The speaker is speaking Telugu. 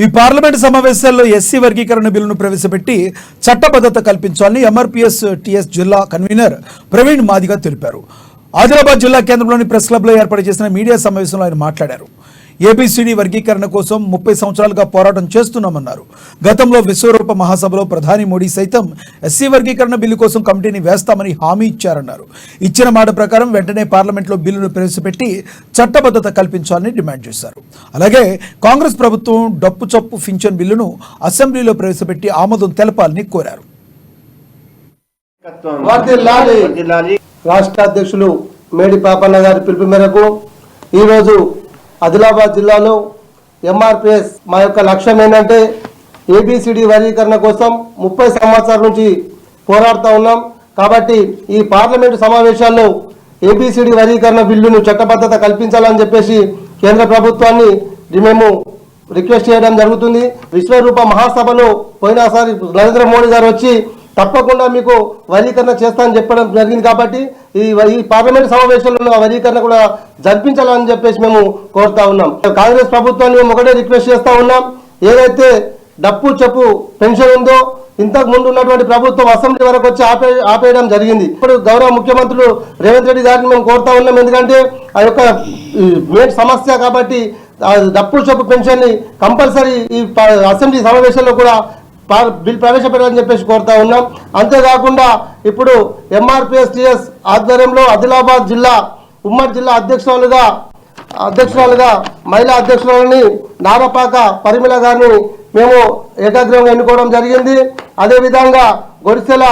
ఈ పార్లమెంట్ సమావేశాల్లో ఎస్సీ వర్గీకరణ బిల్లును ప్రవేశపెట్టి చట్టబద్ధత కల్పించాలని ఎంఆర్పీఎస్ టీఎస్ జిల్లా కన్వీనర్ ప్రవీణ్ మాదిగ తెలిపారు. ఆదిలాబాద్ జిల్లా కేంద్రంలోని ప్రెస్ క్లబ్లో ఏర్పాటు చేసిన మీడియా సమావేశంలో ఆయన మాట్లాడారు. ఏబీసీడీ వర్గీకరణ కోసం 30 సంవత్సరాలుగా పోరాటం చేస్తున్నామన్నారు. గతంలో విశ్వరూప మహాసభలో ప్రధాని మోడీ సైతం ఎస్సీ వర్గీకరణ బిల్లు కోసం కమిటీని వేస్తామని హామీ ఇచ్చారన్నారు. ఇచ్చిన మాట ప్రకారం వెంటనే పార్లమెంట్లో బిల్లును ప్రవేశపెట్టి చట్టబద్ధత కల్పించాలని డిమాండ్ చేశారు. అలాగే కాంగ్రెస్ ప్రభుత్వం డప్పు చప్పు పింఛన్ బిల్లును అసెంబ్లీలో ప్రవేశపెట్టి ఆమోదం తెలపాలని కోరారు. రాష్ట్ర అధ్యక్షులు మేడి పాపన్న గారి పిలుపు మేరకు ఈరోజు ఆదిలాబాద్ జిల్లాలో ఎంఆర్పీఎస్ మా యొక్క లక్ష్యం ఏంటంటే ఏబిసిడి వర్గీకరణ కోసం 30 సంవత్సరాల నుంచి పోరాడుతూ ఉన్నాం. కాబట్టి ఈ పార్లమెంటు సమావేశాల్లో ఏబిసిడి వర్గీకరణ బిల్లును చట్టబద్ధత కల్పించాలని చెప్పేసి కేంద్ర ప్రభుత్వాన్ని మేము రిక్వెస్ట్ చేయడం జరుగుతుంది. విశ్వరూప మహాసభలో పోయినసారి నరేంద్ర మోడీ గారు వచ్చి తప్పకుండా మీకు వర్గీకరణ చేస్తానని చెప్పడం జరిగింది. కాబట్టి ఈ పార్లమెంట్ సమావేశంలో ఆ వర్గీకరణ కూడా జరిపించాలని చెప్పేసి మేము కోరుతా ఉన్నాం. కాంగ్రెస్ ప్రభుత్వాన్ని మేము ఒకటే రిక్వెస్ట్ చేస్తా ఉన్నాం. ఏదైతే డప్పు చెప్పు పెన్షన్ ఉందో ఇంతకు ముందు ఉన్నటువంటి ప్రభుత్వం అసెంబ్లీ వరకు వచ్చి ఆపేయడం జరిగింది. ఇప్పుడు గౌరవ ముఖ్యమంత్రులు రేవంత్ రెడ్డి గారిని మేము కోరుతా ఉన్నాం. ఎందుకంటే ఆ యొక్క మెయిన్ సమస్య కాబట్టి డప్పు చెప్పు పెన్షన్ ని కంపల్సరీ ఈ అసెంబ్లీ సమావేశంలో కూడా బిల్ ప్రవేశపెట్టాలని చెప్పేసి కోరుతా ఉన్నాం. అంతేకాకుండా ఇప్పుడు ఎంఆర్పీఎస్ టీఎస్ ఆధ్వర్యంలో ఆదిలాబాద్ జిల్లా ఉమ్మడి జిల్లా అధ్యక్షురాలుగా మహిళా అధ్యక్షురాలని నారపాక పరిమళ గారిని మేము ఏకాగ్రంగా ఎన్నుకోవడం జరిగింది. అదేవిధంగా గొడిసెల